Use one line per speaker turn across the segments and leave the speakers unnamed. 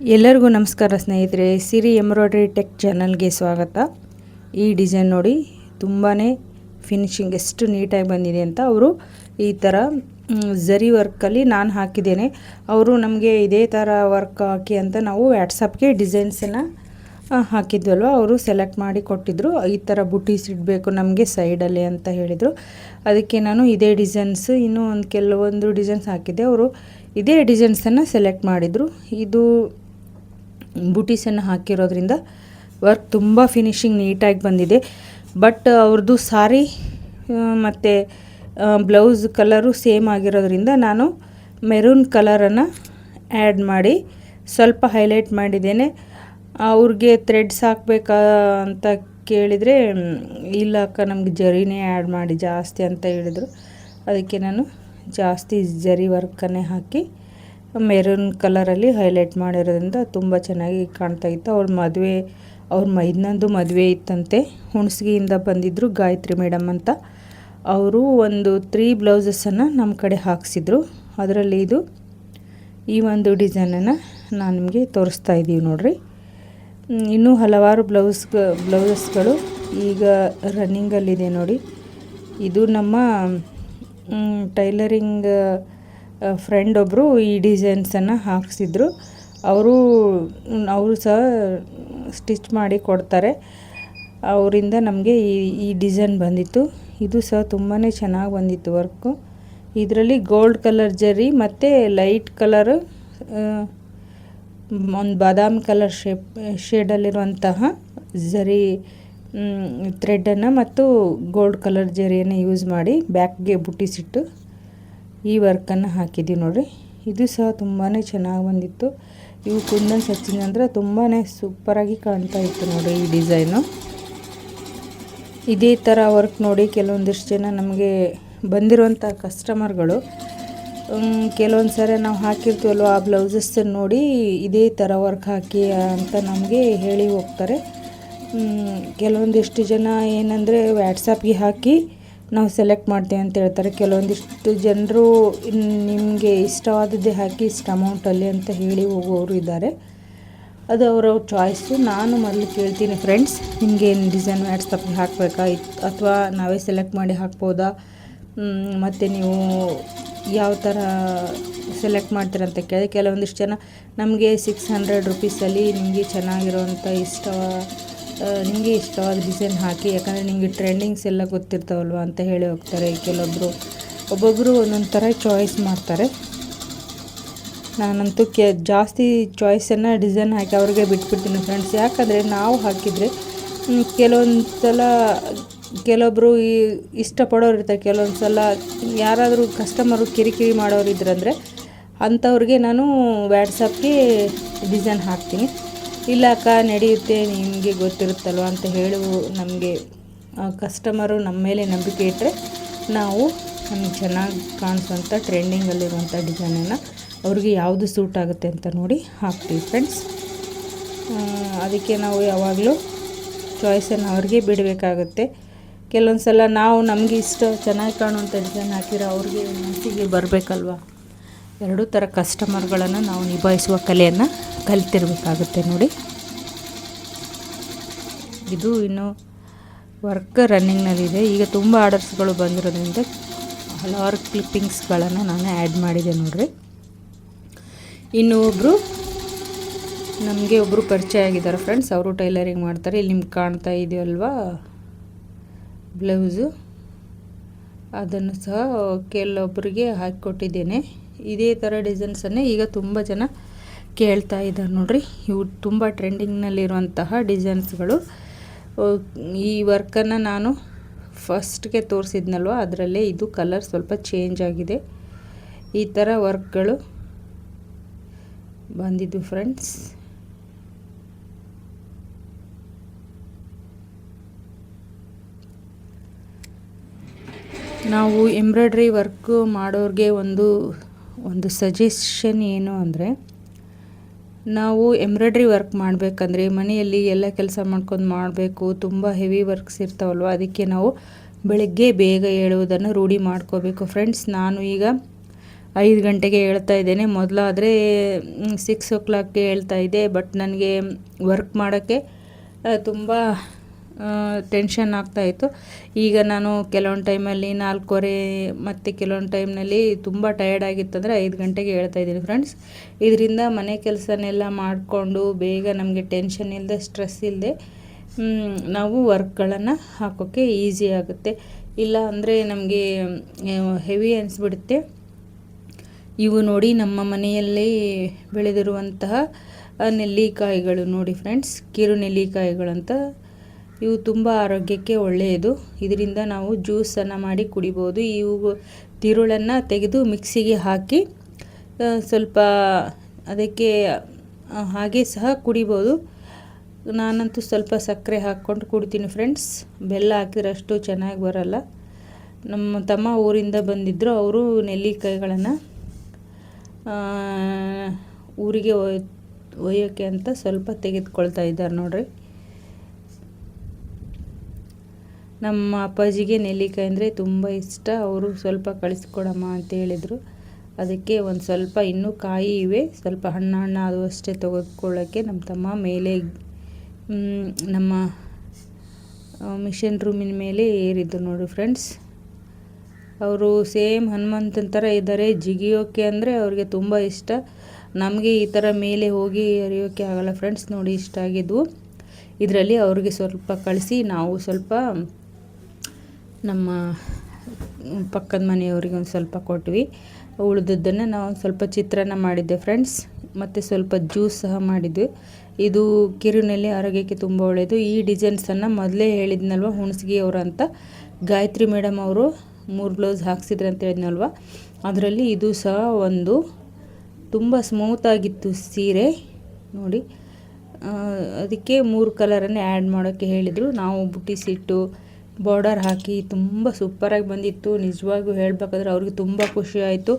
ಎಲ್ಲರಿಗೂ ನಮಸ್ಕಾರ ಸ್ನೇಹಿತರೆ, ಸಿರಿ ಎಂಬ್ರಾಯ್ಡ್ರಿ ಟೆಕ್ ಚಾನಲ್ಗೆ ಸ್ವಾಗತ. ಈ ಡಿಸೈನ್ ನೋಡಿ ತುಂಬಾ ಫಿನಿಶಿಂಗ್ ಎಷ್ಟು ನೀಟಾಗಿ ಬಂದಿದೆ ಅಂತ. ಅವರು ಈ ಥರ ಝರಿ ವರ್ಕಲ್ಲಿ ನಾನು ಹಾಕಿದ್ದೇನೆ. ಅವರು ನಮಗೆ ಇದೇ ಥರ ವರ್ಕ್ ಹಾಕಿ ಅಂತ ನಾವು ವಾಟ್ಸಪ್ಗೆ ಡಿಸೈನ್ಸನ್ನು ಹಾಕಿದ್ವಲ್ವ, ಅವರು ಸೆಲೆಕ್ಟ್ ಮಾಡಿ ಕೊಟ್ಟಿದ್ದರು. ಈ ಥರ ಬುಟೀಸ್ ಇಡಬೇಕು ನಮಗೆ ಸೈಡಲ್ಲಿ ಅಂತ ಹೇಳಿದರು. ಅದಕ್ಕೆ ನಾನು ಇದೇ ಡಿಸೈನ್ಸ್ ಇನ್ನೂ ಕೆಲವೊಂದು ಡಿಸೈನ್ಸ್ ಹಾಕಿದ್ದೆ. ಅವರು ಇದೇ ಡಿಸೈನ್ಸನ್ನು ಸೆಲೆಕ್ಟ್ ಮಾಡಿದರು. ಇದು ಬುಟೀಸನ್ನು ಹಾಕಿರೋದ್ರಿಂದ ವರ್ಕ್ ತುಂಬ ಫಿನಿಶಿಂಗ್ ನೀಟಾಗಿ ಬಂದಿದೆ. ಬಟ್ ಅವ್ರದ್ದು ಸಾರಿ ಮತ್ತು ಬ್ಲೌಸ್ ಕಲರು ಸೇಮ್ ಆಗಿರೋದ್ರಿಂದ ನಾನು ಮೆರೂನ್ ಕಲರನ್ನು ಆ್ಯಡ್ ಮಾಡಿ ಸ್ವಲ್ಪ ಹೈಲೈಟ್ ಮಾಡಿದ್ದೇನೆ. ಅವ್ರಿಗೆ ಥ್ರೆಡ್ಸ್ ಹಾಕಬೇಕಾ ಅಂತ ಕೇಳಿದರೆ, ಇಲ್ಲ ಅಕ್ಕ ನಮಗೆ ಜರಿನೇ ಆ್ಯಡ್ ಮಾಡಿ ಜಾಸ್ತಿ ಅಂತ ಹೇಳಿದರು. ಅದಕ್ಕೆ ನಾನು ಜಾಸ್ತಿ ಜರಿ ವರ್ಕನ್ನೇ ಹಾಕಿ ಮೆರೂನ್ ಕಲರಲ್ಲಿ ಹೈಲೈಟ್ ಮಾಡಿರೋದ್ರಿಂದ ತುಂಬ ಚೆನ್ನಾಗಿ ಕಾಣ್ತಾ ಇತ್ತು. ಅವ್ರ ಮೈದ್ನಂದು ಮದುವೆ ಇತ್ತಂತೆ. ಹುಣಸಗಿಯಿಂದ ಬಂದಿದ್ದರು, ಗಾಯತ್ರಿ ಮೇಡಮ್ ಅಂತ. ಅವರು ಒಂದು 3 ಬ್ಲೌಸಸನ್ನು ನಮ್ಮ ಕಡೆ ಹಾಕ್ಸಿದ್ರು. ಅದರಲ್ಲಿ ಈ ಒಂದು ಡಿಸೈನನ್ನು ನಾನು ನಿಮಗೆ ತೋರಿಸ್ತಾ ಇದ್ದೀವಿ ನೋಡಿರಿ. ಇನ್ನೂ ಹಲವಾರು ಬ್ಲೌಸಸ್ಗಳು ಈಗ ರನ್ನಿಂಗಲ್ಲಿದೆ ನೋಡಿ. ಇದು ನಮ್ಮ ಟೈಲರಿಂಗ್ ಫ್ರೆಂಡ್ ಒಬ್ಬರು ಈ ಡಿಸೈನ್ಸನ್ನು ಹಾಕ್ಸಿದ್ರು. ಅವರು ಸಹ ಸ್ಟಿಚ್ ಮಾಡಿ ಕೊಡ್ತಾರೆ. ಅವರಿಂದ ನಮಗೆ ಈ ಡಿಸೈನ್ ಬಂದಿತ್ತು. ಇದು ಸಹ ತುಂಬಾ ಚೆನ್ನಾಗಿ ಬಂದಿತ್ತು ವರ್ಕು. ಇದರಲ್ಲಿ ಗೋಲ್ಡ್ ಕಲರ್ ಜರಿ ಮತ್ತು ಲೈಟ್ ಕಲರ್ ಒಂದು ಬಾದಾಮಿ ಕಲರ್ ಶೇಡಲ್ಲಿರುವಂತಹ ಜರಿ ಥ್ರೆಡನ್ನು ಮತ್ತು ಗೋಲ್ಡ್ ಕಲರ್ ಜರಿಯನ್ನು ಯೂಸ್ ಮಾಡಿ ಬ್ಯಾಕ್ಗೆ ಬುಟ್ಟಿಸಿಟ್ಟು ಈ ವರ್ಕನ್ನು ಹಾಕಿದ್ದೀವಿ ನೋಡಿರಿ. ಇದು ಸಹ ತುಂಬಾ ಚೆನ್ನಾಗಿ ಬಂದಿತ್ತು. ಇವು ಕುಂದನ್ ಸಚ್ಚಿಂಗ್ ಅಂದರೆ ತುಂಬಾ ಸೂಪರಾಗಿ ಕಾಣ್ತಾ ಇತ್ತು ನೋಡಿ ಈ ಡಿಸೈನು. ಇದೇ ಥರ ವರ್ಕ್ ನೋಡಿ ಕೆಲವೊಂದಿಷ್ಟು ಜನ ನಮಗೆ ಬಂದಿರುವಂಥ ಕಸ್ಟಮರ್ಗಳು ಕೆಲವೊಂದು ಸರಿ ನಾವು ಹಾಕಿರ್ತೀವಲ್ವ ಆ ಬ್ಲೌಸಸ್ ನೋಡಿ ಇದೇ ಥರ ವರ್ಕ್ ಹಾಕಿ ಅಂತ ನಮಗೆ ಹೇಳಿ ಹೋಗ್ತಾರೆ. ಕೆಲವೊಂದಿಷ್ಟು ಜನ ಏನಂದರೆ ವಾಟ್ಸಪ್ಗೆ ಹಾಕಿ ನಾವು ಸೆಲೆಕ್ಟ್ ಮಾಡ್ತೇವೆ ಅಂತ ಹೇಳ್ತಾರೆ. ಕೆಲವೊಂದಿಷ್ಟು ಜನರು ನಿಮಗೆ ಇಷ್ಟವಾದದ್ದೇ ಹಾಕಿ ಇಷ್ಟು ಅಮೌಂಟಲ್ಲಿ ಅಂತ ಹೇಳಿ ಹೋಗೋರು ಇದ್ದಾರೆ. ಅದು ಅವರವ್ರ ಚಾಯ್ಸು. ನಾನು ಮೊದಲು ಕೇಳ್ತೀನಿ, ಫ್ರೆಂಡ್ಸ್ ನಿಮಗೆ ಏನು ಡಿಸೈನ್ ವಾಟ್ಸಪ್ಗೆ ಹಾಕಬೇಕಾ ಅಥವಾ ನಾವೇ ಸೆಲೆಕ್ಟ್ ಮಾಡಿ ಹಾಕ್ಬೋದಾ, ಮತ್ತು ನೀವು ಯಾವ ಥರ ಸೆಲೆಕ್ಟ್ ಮಾಡ್ತೀರಂತ ಕೇಳಿದೆ. ಕೆಲವೊಂದಿಷ್ಟು ಜನ ನಮಗೆ 600 ರುಪೀಸಲ್ಲಿ ನಿಮಗೆ ಚೆನ್ನಾಗಿರೋವಂಥ ನಿಮಗೆ ಇಷ್ಟವಾದ ಡಿಸೈನ್ ಹಾಕಿ, ಯಾಕಂದರೆ ನಿಮಗೆ ಟ್ರೆಂಡಿಂಗ್ಸ್ ಎಲ್ಲ ಗೊತ್ತಿರ್ತಾವಲ್ವ ಅಂತ ಹೇಳಿ ಹೋಗ್ತಾರೆ. ಒಬ್ಬೊಬ್ಬರು ಒಂದೊಂದು ಥರ ಚಾಯ್ಸ್ ಮಾಡ್ತಾರೆ. ನಾನಂತೂ ಜಾಸ್ತಿ ಚಾಯ್ಸನ್ನು ಡಿಸೈನ್ ಹಾಕಿ ಅವ್ರಿಗೆ ಬಿಟ್ಬಿಡ್ತೀನಿ ಫ್ರೆಂಡ್ಸ್. ಯಾಕಂದರೆ ನಾವು ಹಾಕಿದರೆ ಕೆಲವೊಂದು ಸಲ ಕೆಲವೊಬ್ಬರು ಇಷ್ಟಪಡೋರು ಇರ್ತಾರೆ. ಕೆಲವೊಂದು ಸಲ ಯಾರಾದರೂ ಕಸ್ಟಮರು ಕಿರಿಕಿರಿ ಮಾಡೋರು ಇದ್ರಂದರೆ ಅಂಥವ್ರಿಗೆ ನಾನು ವಾಟ್ಸಪ್ಗೆ ಡಿಸೈನ್ ಹಾಕ್ತೀನಿ. ಇಲ್ಲ ಅಕ್ಕ ನಡೆಯುತ್ತೆ, ನಿಮಗೆ ಗೊತ್ತಿರುತ್ತಲ್ವ ಅಂತ ಹೇಳಿ ನಮಗೆ ಕಸ್ಟಮರು ನಮ್ಮ ಮೇಲೆ ನಂಬಿಕೆ ಇಟ್ಟರೆ ನಾವು ನಮಗೆ ಚೆನ್ನಾಗಿ ಕಾಣಿಸುವಂಥ ಟ್ರೆಂಡಿಂಗಲ್ಲಿರುವಂಥ ಡಿಸೈನನ್ನು ಅವ್ರಿಗೆ ಯಾವುದು ಸೂಟ್ ಆಗುತ್ತೆ ಅಂತ ನೋಡಿ ಹಾಕ್ತೀವಿ ಫ್ರೆಂಡ್ಸ್. ಅದಕ್ಕೆ ನಾವು ಯಾವಾಗಲೂ ಚಾಯ್ಸನ್ನು ಅವ್ರಿಗೆ ಬಿಡಬೇಕಾಗುತ್ತೆ. ಕೆಲವೊಂದು ಸಲ ನಾವು ನಮಗೆ ಚೆನ್ನಾಗಿ ಕಾಣುವಂಥ ಡಿಸೈನ್ ಹಾಕಿರೋ ಅವ್ರಿಗೆ ಮನಸ್ಸಿಗೆ ಬರಬೇಕಲ್ವ. ಎರಡೂ ಥರ ಕಸ್ಟಮರ್ಗಳನ್ನು ನಾವು ನಿಭಾಯಿಸುವ ಕಲೆಯನ್ನು ಕಲಿತಿರ್ಬೇಕಾಗುತ್ತೆ ನೋಡಿ. ಇದು ಇನ್ನೂ ವರ್ಕ್ ರನ್ನಿಂಗ್ನಲ್ಲಿದೆ. ಈಗ ತುಂಬ ಆರ್ಡರ್ಸ್ಗಳು ಬಂದಿರೋದ್ರಿಂದ ಹಲವಾರು ಕ್ಲಿಪ್ಪಿಂಗ್ಸ್ಗಳನ್ನು ನಾನು ಆ್ಯಡ್ ಮಾಡಿದೆ ನೋಡಿರಿ. ಇನ್ನು ನಮಗೆ ಒಬ್ಬರು ಪರಿಚಯ ಆಗಿದ್ದಾರೆ ಫ್ರೆಂಡ್ಸ್. ಅವರು ಟೈಲರಿಂಗ್ ಮಾಡ್ತಾರೆ. ಇಲ್ಲಿ ನಿಮ್ಗೆ ಕಾಣ್ತಾ ಇದೆಯಲ್ವಾ ಬ್ಲೌಸು, ಅದನ್ನು ಸಹ ಕೆಲವೊಬ್ಬರಿಗೆ ಹಾಕಿಕೊಟ್ಟಿದ್ದೇನೆ. ಇದೇ ಥರ ಡಿಸೈನ್ಸನ್ನೇ ಈಗ ತುಂಬ ಜನ ಕೇಳ್ತಾ ಇದ್ದಾರೆ ನೋಡಿರಿ. ಇವು ತುಂಬ ಟ್ರೆಂಡಿಂಗ್ನಲ್ಲಿರುವಂತಹ ಡಿಸೈನ್ಸ್ಗಳು. ಈ ವರ್ಕನ್ನು ನಾನು ಫಸ್ಟ್ಗೆ ತೋರಿಸಿದ್ನಲ್ವ, ಅದರಲ್ಲೇ ಇದು ಕಲರ್ ಸ್ವಲ್ಪ ಚೇಂಜ್ ಆಗಿದೆ. ಈ ಥರ ವರ್ಕ್ಗಳು ಬಂದಿದ್ದು ಫ್ರೆಂಡ್ಸ್. ನಾವು ಎಂಬ್ರಾಯ್ಡ್ರಿ ವರ್ಕ್ ಮಾಡೋರಿಗೆ ಒಂದು ಸಜೆಷನ್ ಏನು ಅಂದರೆ, ನಾವು ಎಂಬ್ರಾಯ್ಡ್ರಿ ವರ್ಕ್ ಮಾಡಬೇಕಂದ್ರೆ ಮನೆಯಲ್ಲಿ ಎಲ್ಲ ಕೆಲಸ ಮಾಡ್ಕೊಂಡು ಮಾಡಬೇಕು. ತುಂಬ ಹೆವಿ ವರ್ಕ್ಸ್ ಇರ್ತಾವಲ್ವ, ಅದಕ್ಕೆ ನಾವು ಬೆಳಗ್ಗೆ ಬೇಗ ಏಳುವುದನ್ನು ರೂಢಿ ಮಾಡ್ಕೋಬೇಕು ಫ್ರೆಂಡ್ಸ್. ನಾನು ಈಗ 5 ಗಂಟೆಗೆ ಹೇಳ್ತಾ ಇದ್ದೇನೆ. ಮೊದಲಾದರೆ 6 ಓ ಕ್ಲಾಕ್ಗೆ ಹೇಳ್ತಾ ಇದ್ದೆ. ಬಟ್ ನನಗೆ ವರ್ಕ್ ಮಾಡೋಕ್ಕೆ ತುಂಬ ಟೆನ್ಷನ್ ಆಗ್ತಾಯಿತ್ತು. ಈಗ ನಾನು ಕೆಲವೊಂದು ಟೈಮಲ್ಲಿ 4:15 ಮತ್ತು ಕೆಲವೊಂದು ಟೈಮ್ನಲ್ಲಿ ತುಂಬ ಟಯರ್ಡ್ ಆಗಿತ್ತಂದರೆ 5 ಗಂಟೆಗೆ ಹೇಳ್ತಾ ಇದ್ದೀನಿ ಫ್ರೆಂಡ್ಸ್. ಇದರಿಂದ ಮನೆ ಕೆಲಸನೆಲ್ಲ ಮಾಡಿಕೊಂಡು ಬೇಗ ನಮಗೆ ಟೆನ್ಷನ್ ಇಲ್ಲದೆ, ಸ್ಟ್ರೆಸ್ ಇಲ್ಲದೆ ನಾವು ವರ್ಕ್ಗಳನ್ನು ಹಾಕೋಕ್ಕೆ ಈಸಿ ಆಗುತ್ತೆ. ಇಲ್ಲ ಅಂದರೆ ನಮಗೆ ಹೆವಿ ಅನಿಸ್ಬಿಡುತ್ತೆ. ಇವು ನೋಡಿ ನಮ್ಮ ಮನೆಯಲ್ಲೇ ಬೆಳೆದಿರುವಂತಹ ನೆಲ್ಲಿಕಾಯಿಗಳು ನೋಡಿ ಫ್ರೆಂಡ್ಸ್, ಕಿರು ನೆಲ್ಲಿಕಾಯಿಗಳಂತ. ಇವು ತುಂಬ ಆರೋಗ್ಯಕ್ಕೆ ಒಳ್ಳೆಯದು. ಇದರಿಂದ ನಾವು ಜ್ಯೂಸನ್ನು ಮಾಡಿ ಕುಡಿಬೋದು. ಇವು ತಿರುಳನ್ನು ತೆಗೆದು ಮಿಕ್ಸಿಗೆ ಹಾಕಿ ಸ್ವಲ್ಪ ಅದಕ್ಕೆ ಹಾಗೆ ಸಹ ಕುಡಿಬೋದು. ನಾನಂತೂ ಸ್ವಲ್ಪ ಸಕ್ಕರೆ ಹಾಕ್ಕೊಂಡು ಕುಡ್ತೀನಿ ಫ್ರೆಂಡ್ಸ್. ಬೆಲ್ಲ ಹಾಕಿದ್ರೆ ಅಷ್ಟು ಚೆನ್ನಾಗಿ ಬರಲ್ಲ. ನಮ್ಮ ತಮ್ಮ ಊರಿಂದ ಬಂದಿದ್ದರು. ಅವರು ನೆಲ್ಲಿಕಾಯಿಗಳನ್ನು ಊರಿಗೆ ಒಯ್ಯೋಕ್ಕೆ ಅಂತ ಸ್ವಲ್ಪ ತೆಗೆದುಕೊಳ್ತಾ ಇದ್ದಾರೆ ನೋಡ್ರಿ. ನಮ್ಮ ಅಪ್ಪಾಜಿಗೆ ನೆಲ್ಲಿಕಾಯಿ ಅಂದರೆ ತುಂಬ ಇಷ್ಟ. ಅವರು ಸ್ವಲ್ಪ ಕಳಿಸ್ಕೊಡಮ್ಮ ಅಂತ ಹೇಳಿದರು. ಅದಕ್ಕೆ ಒಂದು ಸ್ವಲ್ಪ ಇನ್ನೂ ಕಾಯಿ ಇವೆ, ಸ್ವಲ್ಪ ಹಣ್ಣು ಅದು ಅಷ್ಟೇ ತೆಗೆದುಕೊಳ್ಳೋಕ್ಕೆ ನಮ್ಮ ತಮ್ಮ ಮೇಲೆ ನಮ್ಮ ಮಿಷನ್ ರೂಮಿನ ಮೇಲೆ ಏರಿದ್ದು ನೋಡಿ ಫ್ರೆಂಡ್ಸ್. ಅವರು ಸೇಮ್ ಹನುಮಂತನ ಥರ ಇದ್ದಾರೆ. ಜಿಗಿಯೋಕ್ಕೆ ಅಂದರೆ ಅವ್ರಿಗೆ ತುಂಬ ಇಷ್ಟ. ನಮಗೆ ಈ ಥರ ಮೇಲೆ ಹೋಗಿ ಹರಿಯೋಕ್ಕೆ ಆಗಲ್ಲ ಫ್ರೆಂಡ್ಸ್. ನೋಡಿ ಇಷ್ಟ ಆಗಿದ್ವು. ಇದರಲ್ಲಿ ಅವ್ರಿಗೆ ಸ್ವಲ್ಪ ಕಳಿಸಿ ನಾವು ಸ್ವಲ್ಪ ನಮ್ಮ ಪಕ್ಕದ ಮನೆಯವರಿಗೆ ಒಂದು ಸ್ವಲ್ಪ ಕೊಟ್ವಿ. ಉಳಿದದ್ದನ್ನು ನಾವು ಸ್ವಲ್ಪ ಚಿತ್ರಾನ್ನ ಮಾಡಿದ್ದೆ ಫ್ರೆಂಡ್ಸ್, ಮತ್ತು ಸ್ವಲ್ಪ ಜ್ಯೂಸ್ ಸಹ ಮಾಡಿದ್ವಿ. ಇದು ಕಿರುನೆಲ್ಲಿ ಆರೋಗ್ಯಕ್ಕೆ ತುಂಬ ಒಳ್ಳೆಯದು. ಈ ಡಿಸೈನ್ಸನ್ನು ಮೊದಲೇ ಹೇಳಿದ್ನಲ್ವ ಹುಣಸಗಿಯವರು ಅಂತ, ಗಾಯತ್ರಿ ಮೇಡಮ್ ಅವರು 3 ಬ್ಲೌಸ್ ಹಾಕ್ಸಿದ್ರು ಅಂತ ಹೇಳಿದ್ನಲ್ವ, ಅದರಲ್ಲಿ ಇದು ಸಹ ಒಂದು ತುಂಬ ಸ್ಮೂತಾಗಿತ್ತು ಸೀರೆ ನೋಡಿ. ಅದಕ್ಕೆ 3 ಕಲರನ್ನು ಆ್ಯಡ್ ಮಾಡೋಕ್ಕೆ ಹೇಳಿದರು. ನಾವು ಬುಟ್ಟಿಸಿಟ್ಟು ಬಾರ್ಡರ್ ಹಾಕಿ ತುಂಬ ಸೂಪರಾಗಿ ಬಂದಿತ್ತು. ನಿಜವಾಗೂ ಹೇಳಬೇಕಾದ್ರೆ ಅವ್ರಿಗೆ ತುಂಬ ಖುಷಿ ಆಯಿತು.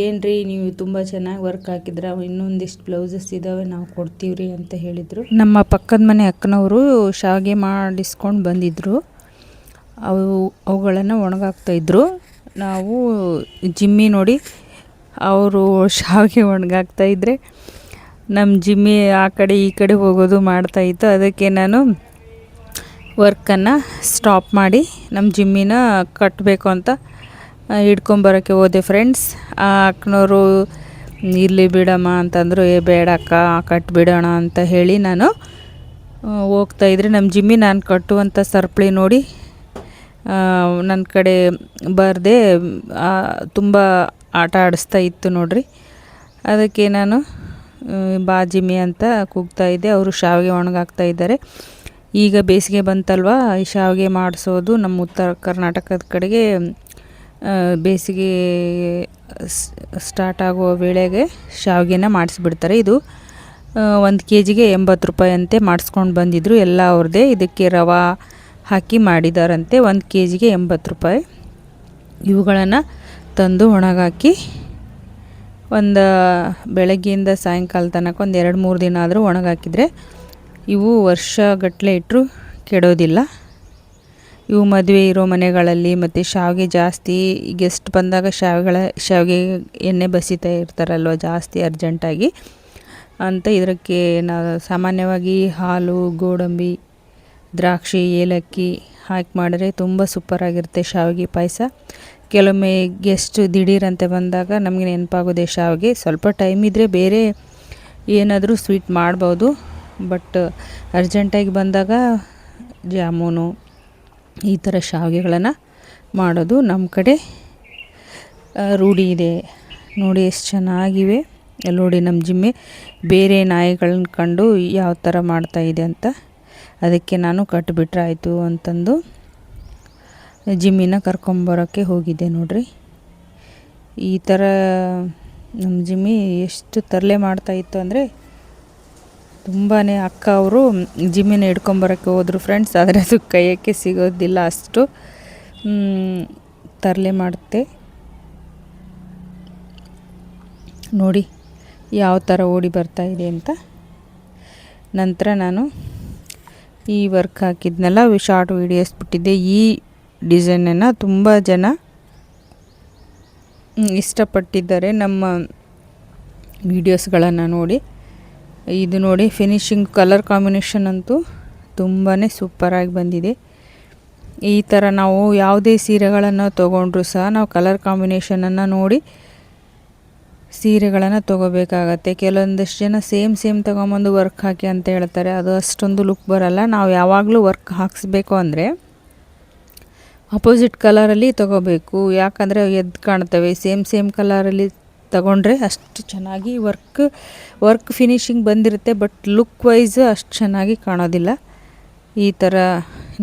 ಏನ್ರಿ ನೀವು ತುಂಬ ಚೆನ್ನಾಗಿ ವರ್ಕ್ ಹಾಕಿದ್ರ, ಇನ್ನೊಂದಿಷ್ಟು ಬ್ಲೌಸಸ್ ಇದ್ದಾವೆ ನಾವು ಕೊಡ್ತೀವ್ರಿ ಅಂತ ಹೇಳಿದರು. ನಮ್ಮ ಪಕ್ಕದ ಮನೆ ಅಕ್ಕನವರು ಶಾವಿಗೆ ಮಾಡಿಸ್ಕೊಂಡು ಬಂದಿದ್ದರು. ಅವುಗಳನ್ನು ಒಣಗಾಕ್ತಾಯಿದ್ರು. ನಾವು ಜಿಮ್ಮಿ ನೋಡಿ ಅವರು ಶಾವಿಗೆ ಒಣಗಾಕ್ತಾಯಿದ್ರೆ ನಮ್ಮ ಜಿಮ್ಮಿ ಆ ಕಡೆ ಈ ಕಡೆ ಹೋಗೋದು ಮಾಡ್ತಾಯಿತ್ತು. ಅದಕ್ಕೆ ನಾನು ವರ್ಕನ್ನು ಸ್ಟಾಪ್ ಮಾಡಿ ನಮ್ಮ ಜಿಮ್ಮಿನ ಕಟ್ಟಬೇಕು ಅಂತ ಹಿಡ್ಕೊಂಬರೋಕ್ಕೆ ಹೋದೆ ಫ್ರೆಂಡ್ಸ್. ಆ ಅಕ್ಕನವರು ಇರಲಿ ಬಿಡಮ್ಮ ಅಂತಂದರು. ಬೇಡಕ್ಕ ಕಟ್ಟಿಬಿಡೋಣ ಅಂತ ಹೇಳಿ ನಾನು ಹೋಗ್ತಾಯಿದ್ರೆ ನಮ್ಮ ಜಿಮ್ಮಿ ನಾನು ಕಟ್ಟುವಂಥ ಸರಪಳಿ ನೋಡಿ ನನ್ನ ಕಡೆ ಬರದೆ ತುಂಬ ಆಟ ಆಡಿಸ್ತಾ ಇತ್ತು ನೋಡ್ರಿ. ಅದಕ್ಕೆ ನಾನು ಬಾ ಜಿಮ್ಮಿ ಅಂತ ಕೂಗ್ತಾಯಿದ್ದೆ. ಅವರು ಶಾವಿಗೆ ಒಣಗಾಕ್ತಾಯಿದ್ದಾರೆ. ಈಗ ಬೇಸಿಗೆ ಬಂತಲ್ವ, ಈ ಶಾವಿಗೆ ಮಾಡಿಸೋದು ನಮ್ಮ ಉತ್ತರ ಕರ್ನಾಟಕದ ಕಡೆಗೆ ಬೇಸಿಗೆ ಸ್ಟಾರ್ಟ್ ಆಗುವ ವೇಳೆಗೆ ಶಾವಿಗೆನ ಮಾಡಿಸ್ಬಿಡ್ತಾರೆ. ಇದು 1 kgಗೆ 80 ರೂಪಾಯಿ ಅಂತೆ ಮಾಡಿಸ್ಕೊಂಡು ಬಂದಿದ್ದರು. ಎಲ್ಲ ಅವ್ರದ್ದೇ. ಇದಕ್ಕೆ ರವೆ ಹಾಕಿ ಮಾಡಿದಾರಂತೆ. 1 kgಗೆ 80 ರೂಪಾಯಿ. ಇವುಗಳನ್ನು ತಂದು ಒಣಗಾಕಿ ಒಂದು ಬೆಳಗ್ಗೆಯಿಂದ ಸಾಯಂಕಾಲ ತನಕ ಒಂದು 2-3 ದಿನ ಆದರೂ ಒಣಗಾಕಿದರೆ ಇವು ವರ್ಷಗಟ್ಟಲೆ ಇಟ್ಟರು ಕೆಡೋದಿಲ್ಲ. ಇವು ಮದುವೆ ಇರೋ ಮನೆಗಳಲ್ಲಿ ಮತ್ತು ಶಾವಿಗೆ ಜಾಸ್ತಿ ಗೆಸ್ಟ್ ಬಂದಾಗ ಶಾವಿಗೆ ಎಣ್ಣೆ ಬಸಿತಾ ಇರ್ತಾರಲ್ವ ಜಾಸ್ತಿ ಅರ್ಜೆಂಟಾಗಿ ಅಂತ, ಇದಕ್ಕೆ ನಾವು ಸಾಮಾನ್ಯವಾಗಿ ಹಾಲು, ಗೋಡಂಬಿ, ದ್ರಾಕ್ಷಿ, ಏಲಕ್ಕಿ ಹಾಕಿ ಮಾಡಿದ್ರೆ ತುಂಬ ಸೂಪರಾಗಿರುತ್ತೆ ಶಾವಿಗೆ ಪಾಯಸ. ಕೆಲವೊಮ್ಮೆ ಗೆಸ್ಟ್ ದಿಢೀರಂತೆ ಬಂದಾಗ ನಮಗೆ ನೆನಪಾಗೋದೆ ಶಾವಿಗೆ. ಸ್ವಲ್ಪ ಟೈಮ್ ಇದ್ದರೆ ಬೇರೆ ಏನಾದರೂ ಸ್ವೀಟ್ ಮಾಡ್ಬೋದು. ಬಟ್ ಅರ್ಜೆಂಟಾಗಿ ಬಂದಾಗ ಜಾಮೂನು ಈ ಥರ ಶಾವಿಗೆಗಳನ್ನು ಮಾಡೋದು ನಮ್ಮ ಕಡೆ ರೂಢಿ ಇದೆ. ನೋಡಿ ಎಷ್ಟು ಚೆನ್ನಾಗಿವೆ. ನೋಡಿ ನಮ್ಮ ಜಿಮ್ಮೆ ಬೇರೆ ನಾಯಿಗಳನ್ನ ಕಂಡು ಯಾವ ಥರ ಮಾಡ್ತಾಯಿದೆ ಅಂತ, ಅದಕ್ಕೆ ನಾನು ಕಟ್ಟಿಬಿಟ್ರೆ ಆಯಿತು ಅಂತಂದು ಜಿಮ್ಮಿನ ಕರ್ಕೊಂಬರೋಕ್ಕೆ ಹೋಗಿದ್ದೆ ನೋಡ್ರಿ. ಈ ಥರ ನಮ್ಮ ಜಿಮ್ಮಿ ಎಷ್ಟು ತರಲೆ ಮಾಡ್ತಾಯಿತ್ತು ಅಂದರೆ ತುಂಬಾ. ಅಕ್ಕ ಅವರು ಜಿಮ್ಮಿನ ಹಿಡ್ಕೊಂಬರೋಕ್ಕೆ ಹೋದರು ಫ್ರೆಂಡ್ಸ್, ಆದರೆ ಅದು ಕೈಯಕ್ಕೆ ಸಿಗೋದಿಲ್ಲ, ಅಷ್ಟು ತರಲೆ ಮಾಡುತ್ತೆ ನೋಡಿ ಯಾವ ಥರ ಓಡಿ ಬರ್ತಾಯಿದೆ ಅಂತ. ನಂತರ ನಾನು ಈ ವರ್ಕ್ ಹಾಕಿದ್ನೆಲ್ಲ ಶಾರ್ಟ್ ವೀಡಿಯೋಸ್ ಬಿಟ್ಟಿದ್ದೆ. ಈ ಡಿಸೈನನ್ನು ತುಂಬ ಜನ ಇಷ್ಟಪಟ್ಟಿದ್ದಾರೆ ನಮ್ಮ ವಿಡಿಯೋಸ್ಗಳನ್ನು ನೋಡಿ. ಇದು ನೋಡಿ ಫಿನಿಶಿಂಗ್ ಕಲರ್ ಕಾಂಬಿನೇಷನ್ ಅಂತೂ ತುಂಬಾ ಸೂಪರಾಗಿ ಬಂದಿದೆ. ಈ ಥರ ನಾವು ಯಾವುದೇ ಸೀರೆಗಳನ್ನು ತೊಗೊಂಡ್ರೂ ಸಹ ನಾವು ಕಲರ್ ಕಾಂಬಿನೇಷನನ್ನು ನೋಡಿ ಸೀರೆಗಳನ್ನು ತೊಗೋಬೇಕಾಗತ್ತೆ. ಕೆಲವೊಂದಷ್ಟು ಜನ ಸೇಮ್ ತೊಗೊಂಬಂದು ವರ್ಕ್ ಹಾಕಿ ಅಂತ ಹೇಳ್ತಾರೆ, ಅದು ಅಷ್ಟೊಂದು ಲುಕ್ ಬರಲ್ಲ. ನಾವು ಯಾವಾಗಲೂ ವರ್ಕ್ ಹಾಕಿಸ್ಬೇಕು ಅಂದರೆ ಅಪೋಸಿಟ್ ಕಲರಲ್ಲಿ ತೊಗೋಬೇಕು, ಯಾಕಂದರೆ ಎದ್ದು ಕಾಣ್ತವೆ. ಸೇಮ್ ಕಲರಲ್ಲಿ ತಗೊಂಡ್ರೆ ಅಷ್ಟು ಚೆನ್ನಾಗಿ ವರ್ಕ್ ಫಿನಿಶಿಂಗ್ ಬಂದಿರುತ್ತೆ, ಬಟ್ ಲುಕ್ ವೈಸ್ ಅಷ್ಟು ಚೆನ್ನಾಗಿ ಕಾಣೋದಿಲ್ಲ. ಈ ಥರ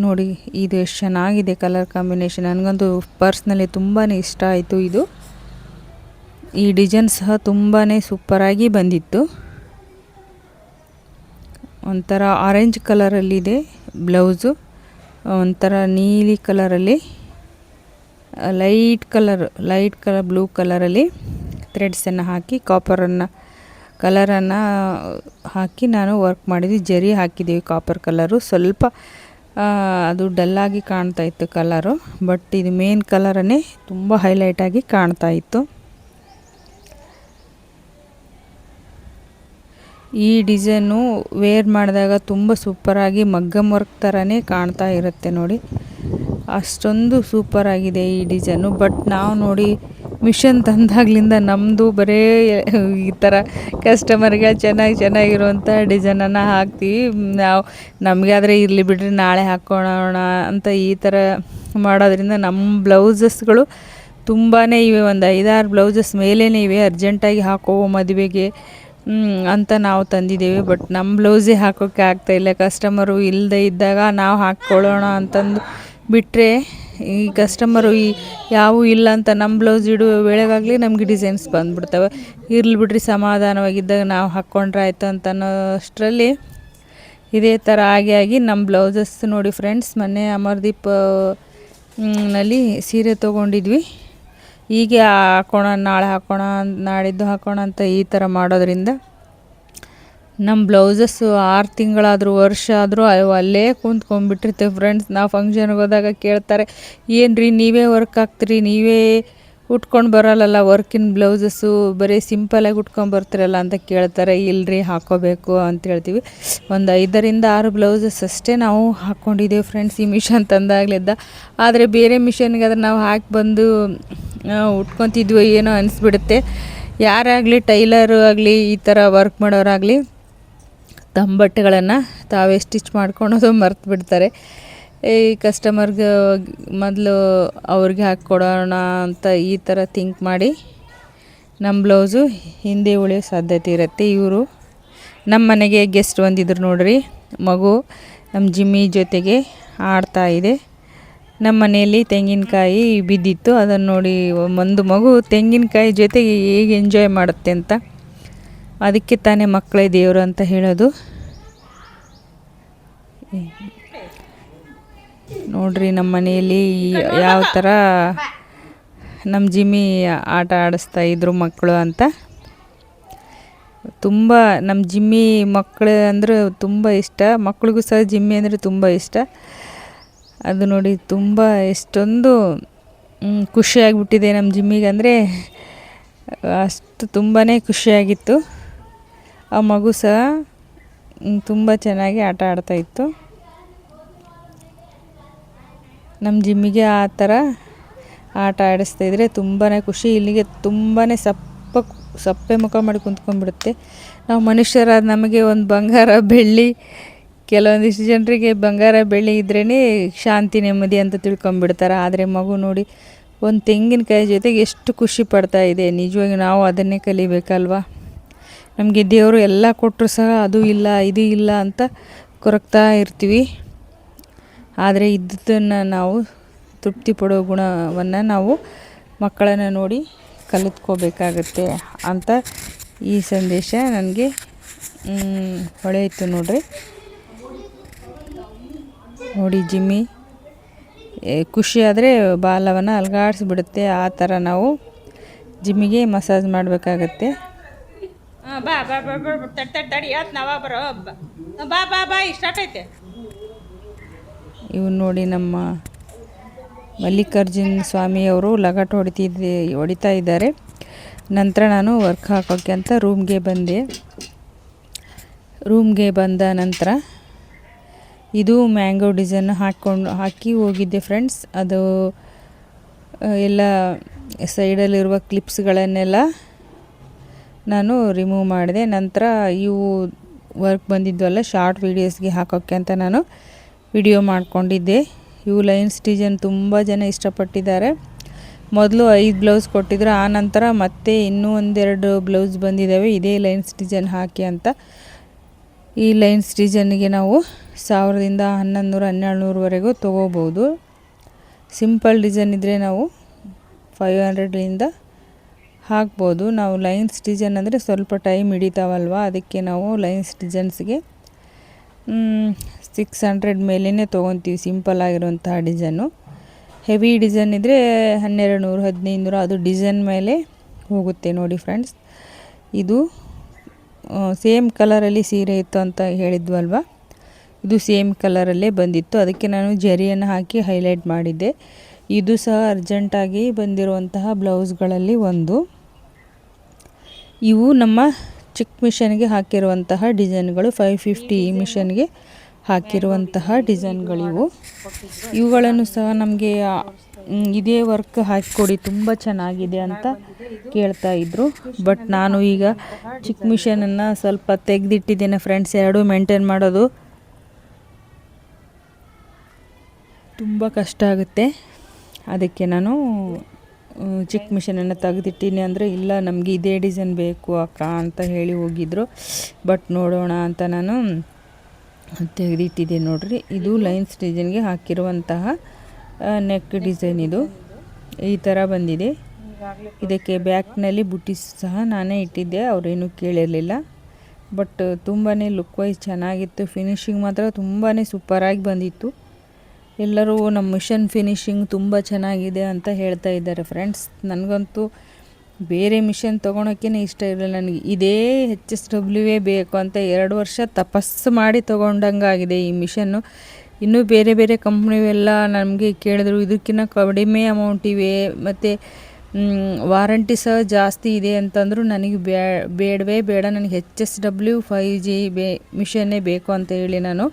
ನೋಡಿ, ಇದು ಎಷ್ಟು ಚೆನ್ನಾಗಿದೆ ಕಲರ್ ಕಾಂಬಿನೇಷನ್. ನನಗಂತೂ ಪರ್ಸ್ನಲಿ ತುಂಬಾ ಇಷ್ಟ ಆಯಿತು. ಇದು ಈ ಡಿಸೈನ್ ಸಹ ತುಂಬಾ ಸೂಪರಾಗಿ ಬಂದಿತ್ತು. ಒಂಥರ ಆರೆಂಜ್ ಕಲರಲ್ಲಿದೆ ಬ್ಲೌಸು, ಒಂಥರ ನೀಲಿ ಕಲರಲ್ಲಿ ಲೈಟ್ ಕಲರ್ ಬ್ಲೂ ಕಲರಲ್ಲಿ ಥ್ರೆಡ್ಸನ್ನು ಹಾಕಿ ಕಲರನ್ನು ಹಾಕಿ ನಾನು ವರ್ಕ್ ಮಾಡಿದ್ವಿ. ಜರಿ ಹಾಕಿದ್ದೀವಿ ಕಾಪರ್ ಕಲರು. ಸ್ವಲ್ಪ ಅದು ಡಲ್ಲಾಗಿ ಕಾಣ್ತಾ ಇತ್ತು ಕಲರು, ಬಟ್ ಇದು ಮೇನ್ ಕಲರನ್ನೇ ತುಂಬ ಹೈಲೈಟಾಗಿ ಕಾಣ್ತಾ ಇತ್ತು. ಈ ಡಿಸೈನು ವೇರ್ ಮಾಡಿದಾಗ ತುಂಬ ಸೂಪರಾಗಿ ಮಗ್ಗಮ್ ವರ್ಕ್ ಥರನೇ ಕಾಣ್ತಾ ಇರುತ್ತೆ ನೋಡಿ, ಅಷ್ಟೊಂದು ಸೂಪರಾಗಿದೆ ಈ ಡಿಸೈನು. ಬಟ್ ನಾವು ನೋಡಿ ಮಿಷನ್ ತಂದಾಗ್ಲಿಂದ ನಮ್ಮದು ಬರೀ ಈ ಥರ ಕಸ್ಟಮರ್ಗೆ ಚೆನ್ನಾಗಿರುವಂಥ ಡಿಸೈನನ್ನು ಹಾಕ್ತೀವಿ ನಾವು. ನಮಗೆ ಆದರೆ ಇರಲಿ ಬಿಡ್ರಿ ನಾಳೆ ಹಾಕ್ಕೊಳ್ಳೋಣ ಅಂತ ಈ ಥರ ಮಾಡೋದ್ರಿಂದ ನಮ್ಮ ಬ್ಲೌಸಸ್ಗಳು ತುಂಬಾ ಇವೆ. ಒಂದು 5-6 ಬ್ಲೌಸಸ್ ಮೇಲೇ ಇವೆ, ಅರ್ಜೆಂಟಾಗಿ ಹಾಕೋ ಮದುವೆಗೆ ಅಂತ ನಾವು ತಂದಿದ್ದೇವೆ. ಬಟ್ ನಮ್ಮ ಬ್ಲೌಸೇ ಹಾಕೋಕ್ಕೆ ಆಗ್ತಾಯಿಲ್ಲ. ಕಸ್ಟಮರು ಇಲ್ಲದೆ ಇದ್ದಾಗ ನಾವು ಹಾಕ್ಕೊಳ್ಳೋಣ ಅಂತಂದು ಬಿಟ್ಟರೆ ಈ ಕಸ್ಟಮರು ಯಾವೂ ಇಲ್ಲ ಅಂತ ನಮ್ಮ ಬ್ಲೌಸ್ ಇಡುವ ವೇಳೆಗಾಗಲಿ ನಮಗೆ ಡಿಸೈನ್ಸ್ ಬಂದುಬಿಡ್ತವೆ. ಇರಲಿ ಬಿಡ್ರಿ ಸಮಾಧಾನವಾಗಿದ್ದಾಗ ನಾವು ಹಾಕ್ಕೊಂಡ್ರೆ ಆಯಿತು ಅಂತ ಅನ್ನೋಷ್ಟರಲ್ಲಿ ಇದೇ ಥರ ಆಗಿ ನಮ್ಮ ಬ್ಲೌಸಸ್ ನೋಡಿ ಫ್ರೆಂಡ್ಸ್. ಮೊನ್ನೆ ಅಮರ್ದೀಪ್ ನಲ್ಲಿ ಸೀರೆ ತೊಗೊಂಡಿದ್ವಿ. ಹೀಗೆ ಹಾಕೋಣ, ನಾಳೆ ಹಾಕೋಣ, ನಾಡಿದ್ದು ಹಾಕೋಣ ಅಂತ ಈ ಥರ ಮಾಡೋದ್ರಿಂದ ನಮ್ಮ ಬ್ಲೌಸಸ್ಸು 6 ತಿಂಗಳಾದರೂ ವರ್ಷ ಆದರೂ ಅಲ್ಲೇ ಕೂತ್ಕೊಂಡ್ಬಿಟ್ಟಿರ್ತೇವೆ ಫ್ರೆಂಡ್ಸ್. ನಾವು ಫಂಕ್ಷನ್ಗೆ ಹೋದಾಗ ಕೇಳ್ತಾರೆ, ಏನು ರೀ ನೀವೇ ವರ್ಕ್ ಹಾಕ್ತೀರಿ, ನೀವೇ ಉಟ್ಕೊಂಡು ಬರೋಲ್ಲಲ್ಲ ವರ್ಕಿನ ಬ್ಲೌಸಸ್ಸು, ಬರೀ ಸಿಂಪಲಾಗಿ ಉಟ್ಕೊಂಡು ಬರ್ತೀರಲ್ಲ ಅಂತ ಕೇಳ್ತಾರೆ. ಇಲ್ಲರಿ ಹಾಕ್ಕೋಬೇಕು ಅಂತ ಹೇಳ್ತೀವಿ. ಒಂದು 5-6 ಬ್ಲೌಸಸ್ ಅಷ್ಟೇ ನಾವು ಹಾಕ್ಕೊಂಡಿದ್ದೇವೆ ಫ್ರೆಂಡ್ಸ್ ಈ ಮಿಷನ್ ತಂದಾಗಲಿದ್ದ. ಆದರೆ ಬೇರೆ ಮಿಷನ್ಗೆ ಅದನ್ನು ನಾವು ಹಾಕಿ ಬಂದು ಉಟ್ಕೊತಿದ್ವಿ ಏನೋ ಅನಿಸ್ಬಿಡುತ್ತೆ. ಯಾರಾಗಲಿ ಟೈಲರು ಆಗಲಿ ಈ ಥರ ವರ್ಕ್ ಮಾಡೋರಾಗಲಿ ತಮ್ಮ ಬಟ್ಟೆಗಳನ್ನು ತಾವೇ ಸ್ಟಿಚ್ ಮಾಡ್ಕೊಳೋದು ಮರ್ತು ಬಿಡ್ತಾರೆ. ಈ ಕಸ್ಟಮರ್ಗೆ ಮೊದಲು ಅವ್ರಿಗೆ ಹಾಕ್ಕೊಡೋಣ ಅಂತ ಈ ಥರ ಥಿಂಕ್ ಮಾಡಿ ನಮ್ಮ ಬ್ಲೌಸು ಹಿಂದೆ ಉಳಿಯೋ ಸಾಧ್ಯತೆ ಇರುತ್ತೆ. ಇವರು ನಮ್ಮ ಮನೆಗೆ ಗೆಸ್ಟ್ ಬಂದಿದ್ರು ನೋಡ್ರಿ, ಮಗು ನಮ್ಮ ಜಿಮ್ಮಿ ಜೊತೆಗೆ ಆಡ್ತಾ ಇದೆ. ನಮ್ಮ ಮನೆಯಲ್ಲಿ ತೆಂಗಿನಕಾಯಿ ಬಿದ್ದಿತ್ತು, ಅದನ್ನು ನೋಡಿ ಒಂದು ಮಗು ತೆಂಗಿನಕಾಯಿ ಜೊತೆಗೆ ಹೇಗೆ ಎಂಜಾಯ್ ಮಾಡುತ್ತೆ ಅಂತ. ಅದಕ್ಕೆ ತಾನೇ ಮಕ್ಕಳೇ ದೇವರು ಅಂತ ಹೇಳೋದು. ನೋಡ್ರಿ ನಮ್ಮ ಮನೆಯಲ್ಲಿ ಯಾವ ಥರ ನಮ್ಮ ಜಿಮ್ಮಿ ಆಟ ಆಡಿಸ್ತಾ ಇದ್ರು ಮಕ್ಕಳು ಅಂತ. ತುಂಬ ನಮ್ಮ ಜಿಮ್ಮಿ ಮಕ್ಕಳು ಅಂದರೆ ತುಂಬ ಇಷ್ಟ, ಮಕ್ಳಿಗೂ ಸಹ ಜಿಮ್ಮಿ ಅಂದರೆ ತುಂಬ ಇಷ್ಟ. ಅದು ನೋಡಿ ತುಂಬ ಎಷ್ಟೊಂದು ಖುಷಿಯಾಗಿಬಿಟ್ಟಿದೆ ನಮ್ಮ ಜಿಮ್ಮಿಗೆ, ಅಂದರೆ ಅಷ್ಟು ತುಂಬಾ ಖುಷಿಯಾಗಿತ್ತು. ಆ ಮಗು ಸಹ ತುಂಬ ಚೆನ್ನಾಗಿ ಆಟ ಆಡ್ತಾಯಿತ್ತು. ನಮ್ಮ ಜಿಮ್ಮಿಗೆ ಆ ಥರ ಆಟ ಆಡಿಸ್ತಾಯಿದ್ರೆ ತುಂಬಾ ಖುಷಿ. ಇಲ್ಲಿಗೆ ತುಂಬಾ ಸಪ್ಪೆ ಮುಖ ಮಾಡಿ ಕುಂತ್ಕೊಂಡ್ಬಿಡುತ್ತೆ. ನಾವು ಮನುಷ್ಯರಾದ ನಮಗೆ ಒಂದು ಬಂಗಾರ ಬೆಳ್ಳಿ, ಕೆಲವೊಂದಿಷ್ಟು ಜನರಿಗೆ ಬಂಗಾರ ಬೆಳ್ಳಿ ಇದ್ರೇ ಶಾಂತಿ ನೆಮ್ಮದಿ ಅಂತ ತಿಳ್ಕೊಂಬಿಡ್ತಾರೆ. ಆದರೆ ಮಗು ನೋಡಿ ಒಂದು ತೆಂಗಿನಕಾಯಿ ಜೊತೆಗೆ ಎಷ್ಟು ಖುಷಿ ಪಡ್ತಾ ಇದೆ. ನಿಜವಾಗಿ ನಾವು ಅದನ್ನೇ ಕಲಿಬೇಕಲ್ವ. ನಮಗೆ ದೇವರು ಎಲ್ಲ ಕೊಟ್ಟರು ಸಹ ಅದು ಇಲ್ಲ ಇದು ಇಲ್ಲ ಅಂತ ಕೊರಗ್ತಾ ಇರ್ತೀವಿ. ಆದರೆ ಇದ್ದದನ್ನು ನಾವು ತೃಪ್ತಿ ಪಡೋ ಗುಣವನ್ನು ನಾವು ಮಕ್ಕಳನ್ನು ನೋಡಿ ಕಲಿತ್ಕೋಬೇಕಾಗತ್ತೆ ಅಂತ ಈ ಸಂದೇಶ ನನಗೆ ಹೊಳೆಯಿತು ನೋಡ್ರಿ. ನೋಡಿ ಜಿಮ್ಮಿ ಖುಷಿಯಾದರೆ ಬಾಲವನ್ನು ಅಲುಗಾಡಿಸ್ಬಿಡುತ್ತೆ. ಆ ಥರ ನಾವು ಜಿಮ್ಮಿಗೆ ಮಸಾಜ್ ಮಾಡಬೇಕಾಗತ್ತೆ. ಬಾ ಬಾ ಬಾ ಬಾ ತಡಿ ಆಯ್ತು ನಾವ ಬರೋ ಬಾ ಬಾ ಬಾ ಸ್ಟಾರ್ಟ್ ಐತೆ. ಇವು ನೋಡಿ ನಮ್ಮ ಮಲ್ಲಿಕಾರ್ಜುನ ಸ್ವಾಮಿಯವರು ಲಗಾಟ ಹೊಡಿತಾ ಇದ್ದಾರೆ. ನಂತರ ನಾನು ವರ್ಕ್ ಹಾಕೋಕ್ಕೆ ಅಂತ ರೂಮ್ಗೆ ಬಂದ ನಂತರ ಇದು ಮ್ಯಾಂಗೋ ಡಿಸೈನ್ ಹಾಕಿ ಹೋಗಿದ್ದೆ ಫ್ರೆಂಡ್ಸ್. ಅದು ಎಲ್ಲ ಸೈಡಲ್ಲಿರುವ ಕ್ಲಿಪ್ಸ್ಗಳನ್ನೆಲ್ಲ ನಾನು ರಿಮೂವ್ ಮಾಡಿದೆ. ನಂತರ ಇವು ವರ್ಕ್ ಬಂದಿದ್ವಲ್ಲ ಶಾರ್ಟ್ ವೀಡಿಯೋಸ್ಗೆ ಹಾಕೋಕ್ಕೆ ಅಂತ ನಾನು ವಿಡಿಯೋ ಮಾಡ್ಕೊಂಡಿದ್ದೆ. ಇವು ಲೈನ್ಸ್ ಡಿಸೈನ್ ತುಂಬ ಜನ ಇಷ್ಟಪಟ್ಟಿದ್ದಾರೆ. ಮೊದಲು 5 ಬ್ಲೌಸ್ ಕೊಟ್ಟಿದ್ರು, ಆ ನಂತರ ಮತ್ತೆ ಇನ್ನೂ ಒಂದೆರಡು ಬ್ಲೌಸ್ ಬಂದಿದ್ದಾವೆ ಇದೇ ಲೈನ್ಸ್ ಡಿಸೈನ್ ಹಾಕಿ ಅಂತ. ಈ ಲೈನ್ಸ್ ಡಿಸೈನ್ಗೆ ನಾವು 1000ದಿಂದ 1100 1200ವರೆಗೂ ತೊಗೋಬೋದು. ಸಿಂಪಲ್ ಡಿಸೈನ್ ಇದ್ದರೆ ನಾವು 500ರಿಂದ ಹಾಕ್ಬೋದು. ನಾವು ಲೈನ್ಸ್ ಡಿಸೈನ್ ಅಂದರೆ ಸ್ವಲ್ಪ ಟೈಮ್ ಹಿಡಿತಾವಲ್ವ, ಅದಕ್ಕೆ ನಾವು ಲೈನ್ಸ್ ಡಿಸೈನ್ಸ್ಗೆ 600 ಮೇಲೇ ತೊಗೊತೀವಿ ಸಿಂಪಲ್ ಆಗಿರುವಂತಹ ಡಿಸೈನು. ಹೆವಿ ಡಿಸೈನ್ ಇದ್ದರೆ 1200 1500 ಅದು ಡಿಸೈನ್ ಮೇಲೆ ಹೋಗುತ್ತೆ ನೋಡಿ ಫ್ರೆಂಡ್ಸ್. ಇದು ಸೇಮ್ ಕಲರಲ್ಲಿ ಸೀರೆ ಇತ್ತು ಅಂತ ಹೇಳಿದ್ವಲ್ವ, ಇದು ಸೇಮ್ ಕಲರಲ್ಲೇ ಬಂದಿತ್ತು. ಅದಕ್ಕೆ ನಾನು ಜರಿಯನ್ನು ಹಾಕಿ ಹೈಲೈಟ್ ಮಾಡಿದ್ದೆ. ಇದು ಸಹ ಅರ್ಜೆಂಟಾಗಿ ಬಂದಿರುವಂತಹ ಬ್ಲೌಸ್ಗಳಲ್ಲಿ ಒಂದು. ಇವು ನಮ್ಮ ಚಿಕ್ಕ ಮಿಷನ್ಗೆ ಹಾಕಿರುವಂತಹ ಡಿಸೈನ್ಗಳು, 550 ಮಿಷನ್ಗೆ ಹಾಕಿರುವಂತಹ ಡಿಸೈನ್ಗಳಿವು. ಇವುಗಳನ್ನು ಸಹ ನಮಗೆ ಇದೇ ವರ್ಕ್ ಹಾಕಿಕೊಡಿ ತುಂಬ ಚೆನ್ನಾಗಿದೆ ಅಂತ ಕೇಳ್ತಾ ಇದ್ರು. ಬಟ್ ನಾನು ಈಗ ಚಿಕ್ಕ ಮಿಷನನ್ನು ಸ್ವಲ್ಪ ತೆಗೆದಿಟ್ಟಿದ್ದೇನೆ ಫ್ರೆಂಡ್ಸ್. ಎರಡೂ ಮೇಂಟೈನ್ ಮಾಡೋದು ತುಂಬ ಕಷ್ಟ ಆಗುತ್ತೆ. ಅದಕ್ಕೆ ನಾನು ಚಿಕ್ಕ ಮಿಷನನ್ನು ತೆಗೆದಿಟ್ಟಿನಿ. ಅಂದರೆ ಇಲ್ಲ ನಮಗೆ ಇದೇ ಡಿಸೈನ್ ಬೇಕು ಅಕ್ಕ ಅಂತ ಹೇಳಿ ಹೋಗಿದ್ರು. ಬಟ್ ನೋಡೋಣ ಅಂತ ನಾನು ತೆಗೆದಿಟ್ಟಿದ್ದೆ ನೋಡ್ರಿ. ಇದು ಲೈನ್ಸ್ ಡಿಸೈನ್ಗೆ ಹಾಕಿರುವಂತಹ ನೆಕ್ ಡಿಸೈನ್. ಇದು ಈ ಥರ ಬಂದಿದೆ. ಇದಕ್ಕೆ ಬ್ಯಾಕ್ನಲ್ಲಿ ಬುಟೀಸ್ ಸಹ ನಾನೇ ಇಟ್ಟಿದ್ದೆ, ಅವರೇನು ಕೇಳಿರಲಿಲ್ಲ. ಬಟ್ ತುಂಬಾ ಲುಕ್ ವೈಸ್ ಚೆನ್ನಾಗಿತ್ತು. ಫಿನಿಶಿಂಗ್ ಮಾತ್ರ ತುಂಬಾ ಸೂಪರಾಗಿ ಬಂದಿತ್ತು. ಎಲ್ಲರೂ ನಮ್ಮ ಮಿಷನ್ ಫಿನಿಶಿಂಗ್ ತುಂಬ ಚೆನ್ನಾಗಿದೆ ಅಂತ ಹೇಳ್ತಾ ಇದ್ದಾರೆ ಫ್ರೆಂಡ್ಸ್. ನನಗಂತೂ ಬೇರೆ ಮಿಷನ್ ತೊಗೊಳೋಕ್ಕೇ ಇಷ್ಟ ಇರಲಿಲ್ಲ. ನನಗೆ ಇದೇ HSW ಬೇಕು ಅಂತ 2 ವರ್ಷ ತಪಸ್ಸು ಮಾಡಿ ತೊಗೊಂಡಂಗಾಗಿದೆ ಈ ಮಿಷನ್ನು. ಇನ್ನೂ ಬೇರೆ ಬೇರೆ ಕಂಪ್ನಿವೆಲ್ಲ ನಮಗೆ ಕೇಳಿದ್ರು, ಇದಕ್ಕಿಂತ ಕಡಿಮೆ ಅಮೌಂಟ್ ಇವೆ ಮತ್ತು ವಾರಂಟಿ ಸಹ ಜಾಸ್ತಿ ಇದೆ ಅಂತಂದರು. ನನಗೆ ಬೇಡವೇ ಬೇಡ, ನನಗೆ HSW 5G ಮಿಷನ್ನೇ ಬೇಕು ಅಂತ ಹೇಳಿ ನಾನು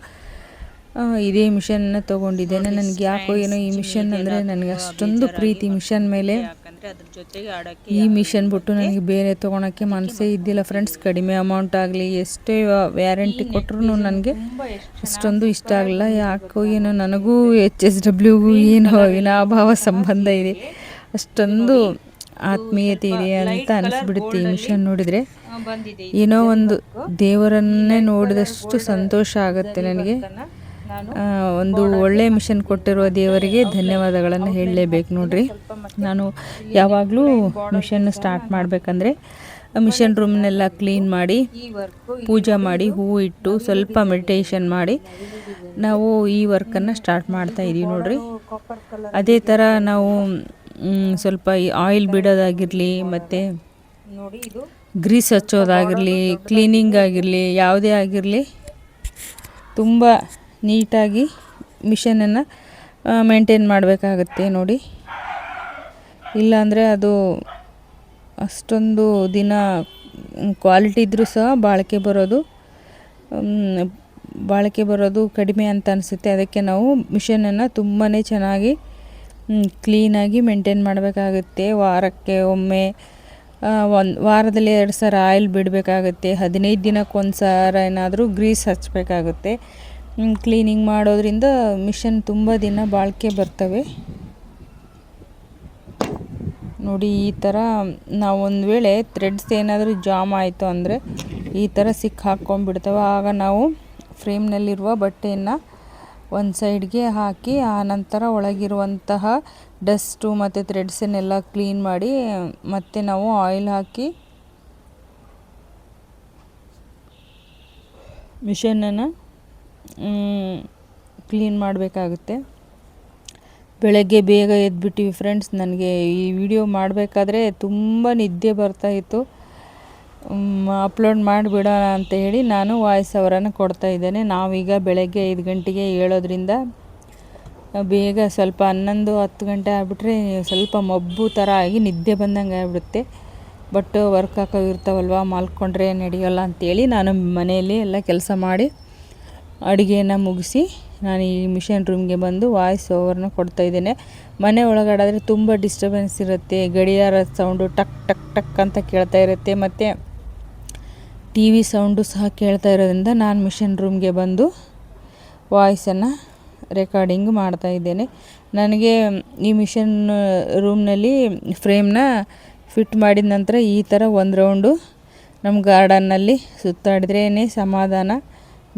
ಇದೇ ಮಿಷನ್ನ ತೊಗೊಂಡಿದ್ದೇನೆ. ನನಗೆ ಯಾಕೋ ಏನೋ ಈ ಮಿಷನ್ ಅಂದರೆ ನನಗೆ ಅಷ್ಟೊಂದು ಪ್ರೀತಿ ಮಿಷನ್ ಮೇಲೆ. ಈ ಮಿಷನ್ ಬಿಟ್ಟು ನನಗೆ ಬೇರೆ ತೊಗೊಳಕ್ಕೆ ಮನಸ್ಸೇ ಇದ್ದಿಲ್ಲ ಫ್ರೆಂಡ್ಸ್. ಕಡಿಮೆ ಅಮೌಂಟ್ ಆಗಲಿ ಎಷ್ಟೇ ವ್ಯಾರಂಟಿ ಕೊಟ್ಟರು ನನಗೆ ಅಷ್ಟೊಂದು ಇಷ್ಟ ಆಗಲಿಲ್ಲ. ಯಾಕೋ ಏನೋ ನನಗೂ HSWಗೂ ಏನೋ ಅವಿನಾಭಾವ ಸಂಬಂಧ ಇದೆ, ಅಷ್ಟೊಂದು ಆತ್ಮೀಯತೆ ಇದೆ ಅಂತ ಅನಿಸ್ಬಿಡುತ್ತೆ ಈ ಮಿಷನ್ ನೋಡಿದರೆ. ಏನೋ ಒಂದು ದೇವರನ್ನೇ ನೋಡಿದಷ್ಟು ಸಂತೋಷ ಆಗುತ್ತೆ ನನಗೆ. ಒಂದು ಒಳ್ಳೆಯ ಮಿಷನ್ ಕೊಟ್ಟಿರುವ ದೇವರಿಗೆ ಧನ್ಯವಾದಗಳನ್ನು ಹೇಳಲೇಬೇಕು ನೋಡ್ರಿ. ನಾನು ಯಾವಾಗಲೂ ಮಿಷನ್ ಸ್ಟಾರ್ಟ್ ಮಾಡಬೇಕಂದ್ರೆ ಮಿಷನ್ ರೂಮ್ನೆಲ್ಲ ಕ್ಲೀನ್ ಮಾಡಿ, ಪೂಜೆ ಮಾಡಿ, ಹೂವು ಇಟ್ಟು ಸ್ವಲ್ಪ ಮೆಡಿಟೇಷನ್ ಮಾಡಿ ನಾವು ಈ ವರ್ಕನ್ನು ಸ್ಟಾರ್ಟ್ ಮಾಡ್ತಾ ಇದ್ದೀವಿ ನೋಡ್ರಿ. ಅದೇ ಥರ ನಾವು ಸ್ವಲ್ಪ ಆಯಿಲ್ ಬಿಡೋದಾಗಿರಲಿ, ಮತ್ತು ಗ್ರೀಸ್ ಹಚ್ಚೋದಾಗಿರಲಿ, ಕ್ಲೀನಿಂಗ್ ಆಗಿರಲಿ, ಯಾವುದೇ ಆಗಿರಲಿ ತುಂಬ ನೀಟಾಗಿ ಮಿಷನನ್ನು ಮೇಂಟೈನ್ ಮಾಡಬೇಕಾಗತ್ತೆ ನೋಡಿ. ಇಲ್ಲಾಂದರೆ ಅದು ಅಷ್ಟೊಂದು ದಿನ ಕ್ವಾಲಿಟಿ ಇದ್ದರೂ ಸಹ ಬಾಳಿಕೆ ಬರೋದು ಕಡಿಮೆ ಅಂತ ಅನಿಸುತ್ತೆ. ಅದಕ್ಕೆ ನಾವು ಮಿಷನನ್ನು ತುಂಬಾ ಚೆನ್ನಾಗಿ ಕ್ಲೀನಾಗಿ ಮೇಂಟೈನ್ ಮಾಡಬೇಕಾಗುತ್ತೆ. ವಾರಕ್ಕೆ ಒಮ್ಮೆ, ವಾರದಲ್ಲಿ 2 ಸಲ ಆಯಿಲ್ ಬಿಡಬೇಕಾಗುತ್ತೆ. 15 ದಿನಕ್ಕೊಂದು ಸಲ ಏನಾದರೂ ಗ್ರೀಸ್ ಹಚ್ಚಬೇಕಾಗುತ್ತೆ. ಕ್ಲೀನಿಂಗ್ ಮಾಡೋದ್ರಿಂದ ಮಿಷನ್ ತುಂಬ ದಿನ ಬಾಳಿಕೆ ಬರ್ತವೆ ನೋಡಿ. ಈ ಥರ ನಾವು ಒಂದು ವೇಳೆ ಥ್ರೆಡ್ಸ್ ಏನಾದರೂ ಜಾಮ್ ಆಯಿತು ಅಂದರೆ ಈ ಥರ ಹಾಕ್ಕೊಂಡ್ಬಿಡ್ತವೆ. ಆಗ ನಾವು ಫ್ರೇಮ್ನಲ್ಲಿರುವ ಬಟ್ಟೆಯನ್ನು ಒಂದು ಸೈಡ್ಗೆ ಹಾಕಿ, ಆ ನಂತರ ಒಳಗಿರುವಂತಹ ಡಸ್ಟು ಮತ್ತು ಥ್ರೆಡ್ಸನ್ನೆಲ್ಲ ಕ್ಲೀನ್ ಮಾಡಿ ಮತ್ತೆ ನಾವು ಆಯಿಲ್ ಹಾಕಿ ಮಿಷನನ್ನು ಕ್ಲೀನ್ ಮಾಡಬೇಕಾಗುತ್ತೆ. ಬೆಳಗ್ಗೆ ಬೇಗ ಎದ್ಬಿಟ್ಟಿವಿ ಫ್ರೆಂಡ್ಸ್. ನನಗೆ ಈ ವಿಡಿಯೋ ಮಾಡಬೇಕಾದ್ರೆ ತುಂಬ ನಿದ್ದೆ ಬರ್ತಾಯಿತ್ತು. ಅಪ್ಲೋಡ್ ಮಾಡಿಬಿಡೋಣ ಅಂತ ಹೇಳಿ ನಾನು ವಾಯ್ಸ್ ಓವರನ್ನು ಕೊಡ್ತಾ ಇದ್ದೇನೆ. ನಾವೀಗ ಬೆಳಗ್ಗೆ 5 ಗಂಟೆಗೆ ಏಳೋದ್ರಿಂದ ಬೇಗ ಸ್ವಲ್ಪ 11-10 ಗಂಟೆ ಆಗಿಬಿಟ್ರೆ ಸ್ವಲ್ಪ ಮಬ್ಬು ಥರ ಆಗಿ ನಿದ್ದೆ ಬಂದಂಗೆ ಆಗಿಬಿಡುತ್ತೆ. ಬಟ್ ವರ್ಕ್ ಹಾಕೋಗಿರ್ತಾವಲ್ವ, ಮಲ್ಕೊಂಡ್ರೆ ನಡೆಯೋಲ್ಲ ಅಂಥೇಳಿ ನಾನು ಮನೆಯಲ್ಲಿ ಎಲ್ಲ ಕೆಲಸ ಮಾಡಿ ಅಡುಗೆನ ಮುಗಿಸಿ ನಾನು ಈ ಮಿಷನ್ ರೂಮ್ಗೆ ಬಂದು ವಾಯ್ಸ್ ಓವರ್ನ ಕೊಡ್ತಾಯಿದ್ದೇನೆ. ಮನೆ ಒಳಗಡೆ ತುಂಬ ಡಿಸ್ಟರ್ಬೆನ್ಸ್ ಇರುತ್ತೆ, ಗಡಿಯಾರದ ಸೌಂಡು ಟಕ್ ಟಕ್ ಟಕ್ ಅಂತ ಕೇಳ್ತಾ ಇರುತ್ತೆ, ಮತ್ತು ಟಿ ವಿ ಸೌಂಡು ಸಹ ಕೇಳ್ತಾ ಇರೋದ್ರಿಂದ ನಾನು ಮಿಷನ್ ರೂಮ್ಗೆ ಬಂದು ವಾಯ್ಸನ್ನು ರೆಕಾರ್ಡಿಂಗ್ ಮಾಡ್ತಾಯಿದ್ದೇನೆ. ನನಗೆ ಈ ಮಿಷನ್ ರೂಮ್ನಲ್ಲಿ ಫ್ರೇಮ್ನ ಫಿಟ್ ಮಾಡಿದ ನಂತರ ಈ ಥರ ಒಂದು ರೌಂಡು ನಮ್ಮ ಗಾರ್ಡನ್ನಲ್ಲಿ ಸುತ್ತಾಡಿದ್ರೇ ಸಮಾಧಾನ.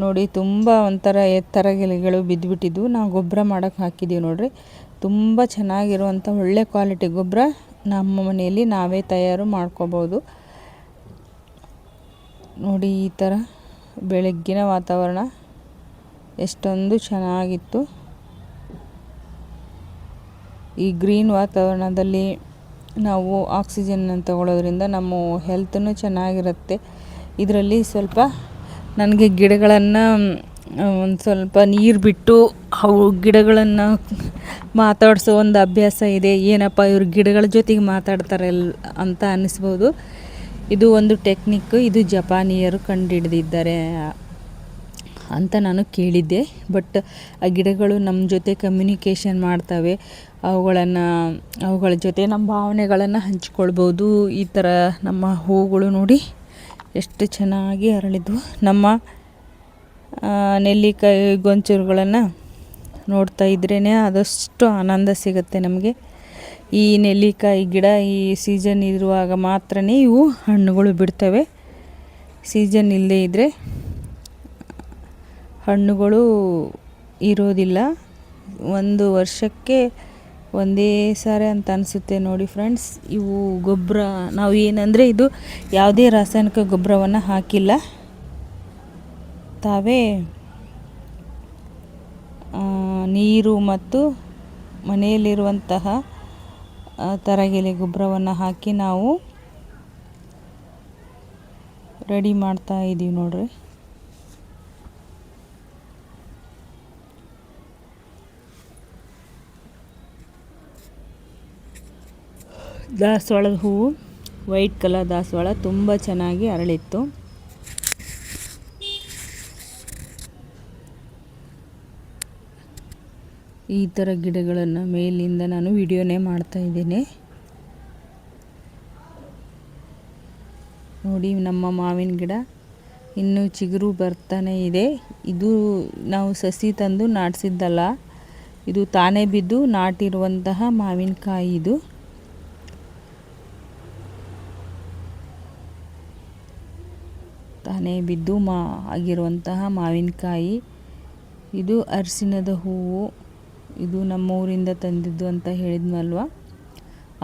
ನೋಡಿ, ತುಂಬ ಒಂಥರ ಎತ್ತರ ಗೆಲೆಗಳು ಬಿದ್ದುಬಿಟ್ಟಿದ್ವು. ನಾವು ಗೊಬ್ಬರ ಮಾಡೋಕ್ಕೆ ಹಾಕಿದ್ದೀವಿ ನೋಡಿರಿ. ತುಂಬ ಚೆನ್ನಾಗಿರುವಂಥ ಒಳ್ಳೆ ಕ್ವಾಲಿಟಿ ಗೊಬ್ಬರ ನಮ್ಮ ಮನೆಯಲ್ಲಿ ನಾವೇ ತಯಾರು ಮಾಡ್ಕೋಬೋದು. ನೋಡಿ, ಈ ಥರ ಬೆಳಗ್ಗಿನ ವಾತಾವರಣ ಎಷ್ಟೊಂದು ಚೆನ್ನಾಗಿತ್ತು. ಈ ಗ್ರೀನ್ ವಾತಾವರಣದಲ್ಲಿ ನಾವು ಆಕ್ಸಿಜನ್ನ ತಗೊಳ್ಳೋದ್ರಿಂದ ನಮ್ಮ ಹೆಲ್ತೂ ಚೆನ್ನಾಗಿರುತ್ತೆ. ಇದರಲ್ಲಿ ಸ್ವಲ್ಪ ನನಗೆ ಗಿಡಗಳನ್ನು ಒಂದು ಸ್ವಲ್ಪ ನೀರು ಬಿಟ್ಟು ಅವು ಗಿಡಗಳನ್ನು ಮಾತಾಡಿಸೋ ಒಂದು ಅಭ್ಯಾಸ ಇದೆ. ಏನಪ್ಪ ಇವರು ಗಿಡಗಳ ಜೊತೆಗೆ ಮಾತಾಡ್ತಾರೆ ಅಂತ ಅನ್ನಿಸ್ಬೋದು. ಇದು ಒಂದು ಟೆಕ್ನಿಕ್ಕು, ಇದು ಜಪಾನಿಯರು ಕಂಡುಹಿಡಿದಿದ್ದಾರೆ ಅಂತ ನಾನು ಕೇಳಿದ್ದೆ. ಬಟ್ ಆ ಗಿಡಗಳು ನಮ್ಮ ಜೊತೆ ಕಮ್ಯುನಿಕೇಷನ್ ಮಾಡ್ತವೆ. ಅವುಗಳ ಜೊತೆ ನಮ್ಮ ಭಾವನೆಗಳನ್ನು ಹಂಚಿಕೊಳ್ಬೋದು. ಈ ಥರ ನಮ್ಮ ಹೂಗಳು ನೋಡಿ ಎಷ್ಟು ಚೆನ್ನಾಗಿ ಅರಳಿದ್ವು. ನಮ್ಮ ನೆಲ್ಲಿಕಾಯಿ ಗೊಂಚಲುಗಳನ್ನು ನೋಡ್ತಾ ಇದ್ರೇ ಆದಷ್ಟು ಆನಂದ ಸಿಗುತ್ತೆ ನಮಗೆ. ಈ ನೆಲ್ಲಿಕಾಯಿ ಗಿಡ ಈ ಸೀಸನ್ ಇರುವಾಗ ಮಾತ್ರ ಇವು ಹಣ್ಣುಗಳು ಬಿಡ್ತವೆ. ಸೀಸನ್ ಇಲ್ಲದೇ ಇದ್ದರೆ ಹಣ್ಣುಗಳು ಇರೋದಿಲ್ಲ. ಒಂದು ವರ್ಷಕ್ಕೆ ಒಂದೇ ಸಾರಿ ಅಂತ ಅನಿಸುತ್ತೆ ನೋಡಿ ಫ್ರೆಂಡ್ಸ್. ಇವು ಗೊಬ್ಬರ ನಾವು ಏನಂದರೆ ಇದು ಯಾವುದೇ ರಾಸಾಯನಿಕ ಗೊಬ್ಬರವನ್ನು ಹಾಕಿಲ್ಲ, ತಾವೇ ನೀರು ಮತ್ತು ಮನೆಯಲ್ಲಿರುವಂತಹ ತರಗೆಲೆ ಗೊಬ್ಬರವನ್ನು ಹಾಕಿ ನಾವು ರೆಡಿ ಮಾಡ್ತಾ ಇದ್ದೀವಿ ನೋಡ್ರಿ. ದಾಸವಾಳದ ಹೂವು, ವೈಟ್ ಕಲರ್ ದಾಸವಾಳ ತುಂಬ ಚೆನ್ನಾಗಿ ಅರಳಿತ್ತು. ಈ ಥರ ಗಿಡಗಳನ್ನು ಮೇಲಿಂದ ನಾನು ವಿಡಿಯೋನೇ ಮಾಡ್ತಾ ಇದ್ದೇನೆ. ನೋಡಿ, ನಮ್ಮ ಮಾವಿನ ಗಿಡ ಇನ್ನೂ ಚಿಗುರು ಬರ್ತಾನೆ ಇದೆ. ಇದು ನಾವು ಸಸಿ ತಂದು ನಾಟಿಸಿದ್ದಲ್ಲ, ಇದು ತಾನೇ ಬಿದ್ದು ನಾಟಿರುವಂತಹ ಮಾವಿನಕಾಯಿ. ಇದು ತಾನೇ ಬಿದ್ದು ಆಗಿರುವಂತಹ ಮಾವಿನಕಾಯಿ. ಇದು ಅರಿಶಿಣದ ಹೂವು. ಇದು ನಮ್ಮ ಊರಿಂದ ತಂದಿದ್ದು ಅಂತ ಹೇಳಿದ್ನಲ್ವ.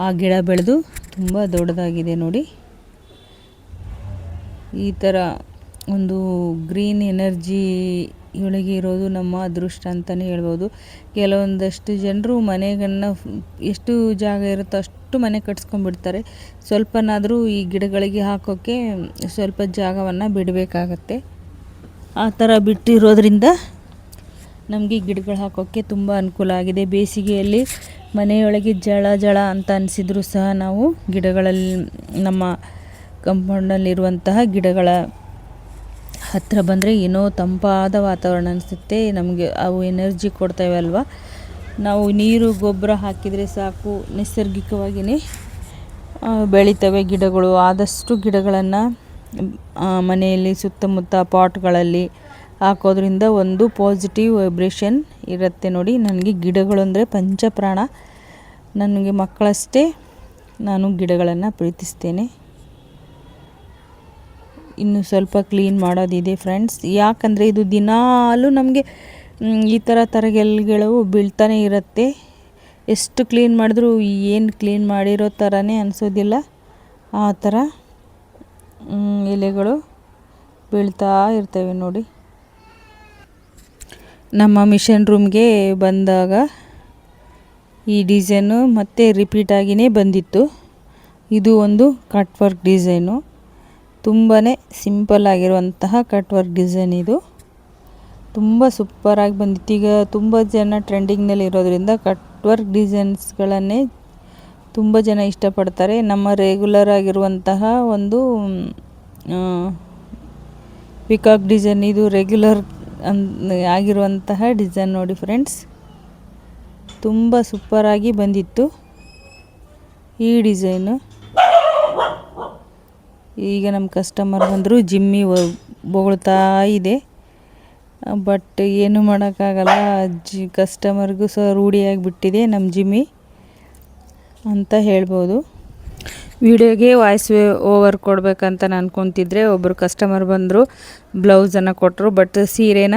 ಆ ಗಿಡ ಬೆಳೆದು ತುಂಬ ದೊಡ್ಡದಾಗಿದೆ ನೋಡಿ. ಈ ಥರ ಒಂದು ಗ್ರೀನ್ ಎನರ್ಜಿ ಒಳಗೆ ಇರೋದು ನಮ್ಮ ಅದೃಷ್ಟ ಅಂತಲೇ ಹೇಳ್ಬೋದು. ಕೆಲವೊಂದಷ್ಟು ಜನರು ಮನೆಗಳನ್ನು ಎಷ್ಟು ಜಾಗ ಇರುತ್ತೋ ಅಷ್ಟು ಮನೆ ಕಟ್ಸ್ಕೊಂಡ್ಬಿಡ್ತಾರೆ. ಸ್ವಲ್ಪನಾದರೂ ಈ ಗಿಡಗಳಿಗೆ ಹಾಕೋಕ್ಕೆ ಸ್ವಲ್ಪ ಜಾಗವನ್ನು ಬಿಡಬೇಕಾಗತ್ತೆ. ಆ ಥರ ಬಿಟ್ಟಿರೋದ್ರಿಂದ ನಮಗೆ ಗಿಡಗಳು ಹಾಕೋಕ್ಕೆ ತುಂಬ ಅನುಕೂಲ ಆಗಿದೆ. ಬೇಸಿಗೆಯಲ್ಲಿ ಮನೆಯೊಳಗೆ ಜಳ ಜಳ ಅಂತ ಅನಿಸಿದ್ರು ಸಹ ನಾವು ಗಿಡಗಳಲ್ಲಿ, ನಮ್ಮ ಕಂಪೌಂಡಲ್ಲಿರುವಂತಹ ಗಿಡಗಳ ಹತ್ತಿರ ಬಂದರೆ ಏನೋ ತಂಪಾದ ವಾತಾವರಣ ಅನಿಸುತ್ತೆ ನಮಗೆ. ಅವು ಎನರ್ಜಿ ಕೊಡ್ತವೆ ಅಲ್ವ. ನಾವು ನೀರು ಗೊಬ್ಬರ ಹಾಕಿದರೆ ಸಾಕು, ನೈಸರ್ಗಿಕವಾಗಿಯೇ ಬೆಳೀತವೆ ಗಿಡಗಳು. ಆದಷ್ಟು ಗಿಡಗಳನ್ನು ಮನೆಯಲ್ಲಿ ಸುತ್ತಮುತ್ತ ಪಾಟ್ಗಳಲ್ಲಿ ಹಾಕೋದ್ರಿಂದ ಒಂದು ಪಾಸಿಟಿವ್ ವೈಬ್ರೇಷನ್ ಇರುತ್ತೆ ನೋಡಿ. ನನಗೆ ಗಿಡಗಳು ಅಂದರೆ ಪಂಚಪ್ರಾಣ. ನನಗೆ ಮಕ್ಕಳಷ್ಟೇ ನಾನು ಗಿಡಗಳನ್ನು ಪ್ರೀತಿಸ್ತೇನೆ. ಇನ್ನು ಸ್ವಲ್ಪ ಕ್ಲೀನ್ ಮಾಡೋದಿದೆ ಫ್ರೆಂಡ್ಸ್. ಯಾಕಂದರೆ ಇದು ದಿನಾಲೂ ನಮಗೆ ಈ ಥರ ತರಗೆಲೆಗಳು ಬೀಳ್ತಾನೆ ಇರುತ್ತೆ. ಎಷ್ಟು ಕ್ಲೀನ್ ಮಾಡಿದ್ರೂ ಏನು ಕ್ಲೀನ್ ಮಾಡಿರೋ ಥರನೇ ಅನಿಸೋದಿಲ್ಲ. ಆ ಥರ ಎಲೆಗಳು ಬೀಳ್ತಾ ಇರ್ತವೆ ನೋಡಿ. ನಮ್ಮ ಮಿಷನ್ ರೂಮ್ಗೆ ಬಂದಾಗ ಈ ಡಿಸೈನು ಮತ್ತೆ ರಿಪೀಟ್ ಆಗಿಯೇ ಬಂದಿತ್ತು. ಇದು ಒಂದು ಕಟ್ ವರ್ಕ್ ಡಿಸೈನು, ತುಂಬಾ ಸಿಂಪಲ್ ಆಗಿರುವಂತಹ ಕಟ್ ವರ್ಕ್ ಡಿಸೈನ್ ಇದು. ತುಂಬ ಸೂಪರಾಗಿ ಬಂದಿತ್ತು. ಈಗ ತುಂಬ ಜನ ಟ್ರೆಂಡಿಂಗ್ನಲ್ಲಿ ಇರೋದ್ರಿಂದ ಕಟ್ ವರ್ಕ್ ಡಿಸೈನ್ಸ್ಗಳನ್ನೇ ತುಂಬ ಜನ ಇಷ್ಟಪಡ್ತಾರೆ. ನಮ್ಮ ರೆಗ್ಯುಲರ್ ಆಗಿರುವಂತಹ ಒಂದು ಪಿಕಾಕ್ ಡಿಸೈನ್, ಇದು ರೆಗ್ಯುಲರ್ ಆಗಿರುವಂತಹ ಡಿಸೈನ್ ನೋಡಿ ಫ್ರೆಂಡ್ಸ್, ತುಂಬ ಸೂಪರಾಗಿ ಬಂದಿತ್ತು ಈ ಡಿಸೈನು. ಈಗ ನಮ್ಮ ಕಸ್ಟಮರ್ ಬಂದರು, ಜಿಮ್ಮಿ ಬೊಗಳ್ತಾ ಇದೆ. ಬಟ್ ಏನು ಮಾಡೋಕ್ಕಾಗಲ್ಲ, ಕಸ್ಟಮರ್ಗೂ ಸಹ ರೂಢಿಯಾಗಿಬಿಟ್ಟಿದೆ ನಮ್ಮ ಜಿಮ್ಮಿ ಅಂತ ಹೇಳ್ಬೋದು. ವಿಡಿಯೋಗೆ ವಾಯ್ಸ್ ಓವರ್ ಕೊಡಬೇಕಂತ ನಾನು ಅನ್ಕೊತಿದ್ರೆ ಒಬ್ಬರು ಕಸ್ಟಮರ್ ಬಂದರು, ಬ್ಲೌಸನ್ನು ಕೊಟ್ಟರು. ಬಟ್ ಸೀರೆನ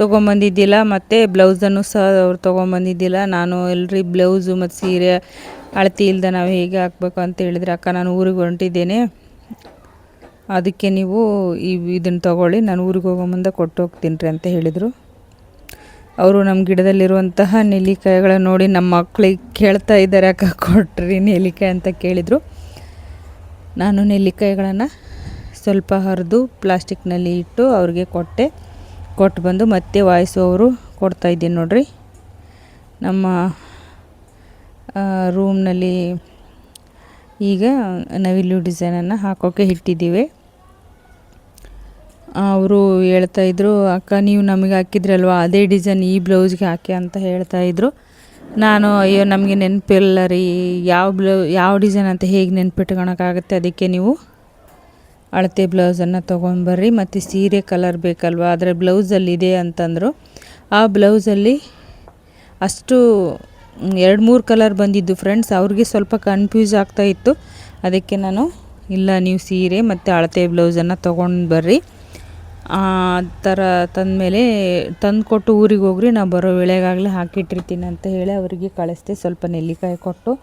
ತೊಗೊಂಬಂದಿದ್ದಿಲ್ಲ ಮತ್ತು ಬ್ಲೌಸನ್ನು ಸಹ ಅವ್ರು ತೊಗೊಂಬಂದಿದ್ದಿಲ್ಲ. ನಾನು ಎಲ್ರಿ ಬ್ಲೌಸು ಮತ್ತು ಸೀರೆ ಅಳತೆ ಇಲ್ಲದೆ ನಾವು ಹೇಗೆ ಹಾಕಬೇಕು ಅಂತ ಹೇಳಿದರೆ, ಅಕ್ಕ ನಾನು ಊರಿಗೆ ಹೊರಟಿದ್ದೇನೆ, ಅದಕ್ಕೆ ನೀವು ಇದನ್ನು ತೊಗೊಳ್ಳಿ, ನಾನು ಊರಿಗೆ ಹೋಗೋ ಮುಂದೆ ಕೊಟ್ಟು ಹೋಗ್ತೀನಿ ರೀ ಅಂತ ಹೇಳಿದರು. ಅವರು ನಮ್ಮ ಗಿಡದಲ್ಲಿರುವಂತಹ ನೆಲ್ಲಿಕಾಯಿಗಳನ್ನ ನೋಡಿ ನಮ್ಮ ಮಕ್ಕಳಿಗೆ ಕೇಳ್ತಾ ಇದ್ದಾರೆ, ಅಕ್ಕ ಕೊಟ್ರಿ ನೆಲ್ಲಿಕಾಯಿ ಅಂತ ಕೇಳಿದರು. ನಾನು ನೆಲ್ಲಿಕಾಯಿಗಳನ್ನು ಸ್ವಲ್ಪ ಹರಿದು ಪ್ಲಾಸ್ಟಿಕ್ನಲ್ಲಿ ಇಟ್ಟು ಅವ್ರಿಗೆ ಕೊಟ್ಟು ಬಂದು ಮತ್ತೆ ವಾಯ್ಸು ಅವರು ಕೊಡ್ತಾಯಿದ್ದೀನಿ ನೋಡ್ರಿ. ನಮ್ಮ ರೂಮ್ನಲ್ಲಿ ಈಗ ನವಿಲು ಡಿಸೈನನ್ನು ಹಾಕೋಕ್ಕೆ ಇಟ್ಟಿದ್ದೀವಿ. ಅವರು ಹೇಳ್ತಾಯಿದ್ರು, ಅಕ್ಕ ನೀವು ನಮಗೆ ಹಾಕಿದ್ರಲ್ವ ಅದೇ ಡಿಸೈನ್ ಈ ಬ್ಲೌಸ್ಗೆ ಹಾಕಿ ಅಂತ ಹೇಳ್ತಾಯಿದ್ರು. ನಾನು ಅಯ್ಯೋ ನಮಗೆ ನೆನಪಿಲ್ಲ ರೀ, ಯಾವ ಡಿಸೈನ್ ಅಂತ ಹೇಗೆ ನೆನ್ಪಿಟ್ಕೊಳಕ್ಕಾಗುತ್ತೆ, ಅದಕ್ಕೆ ನೀವು ಅಳತೆ ಬ್ಲೌಸನ್ನು ತೊಗೊಂಬರ್ರಿ, ಮತ್ತು ಸೀರೆ ಕಲರ್ ಬೇಕಲ್ವ, ಆದರೆ ಬ್ಲೌಸಲ್ಲಿದೆ ಅಂತಂದರು. ಆ ಬ್ಲೌಸಲ್ಲಿ ಅಷ್ಟು 2-3 ಕಲರ್ ಬಂದಿದ್ದು ಫ್ರೆಂಡ್ಸ್. ಅವ್ರಿಗೆ ಸ್ವಲ್ಪ ಕನ್ಫ್ಯೂಸ್ ಆಗ್ತಾಯಿತ್ತು. ಅದಕ್ಕೆ ನಾನು ಇಲ್ಲ, ನೀವು ಸೀರೆ ಮತ್ತು ಅಳತೆ ಬ್ಲೌಸನ್ನು ತೊಗೊಂಡು ಬರ್ರಿ, ಆ ಥರ ತಂದಮೇಲೆ ತಂದುಕೊಟ್ಟು ಊರಿಗೆ ಹೋಗ್ರಿ, ನಾವು ಬರೋ ವೇಳೆಗಾಗಲೇ ಹಾಕಿಟ್ಟಿರ್ತೀನಿ ಅಂತ ಹೇಳಿ ಅವರಿಗೆ ಕಳಿಸ್ದೆ. ಸ್ವಲ್ಪ ನೆಲ್ಲಿಕಾಯಿ ಕೊಟ್ಟು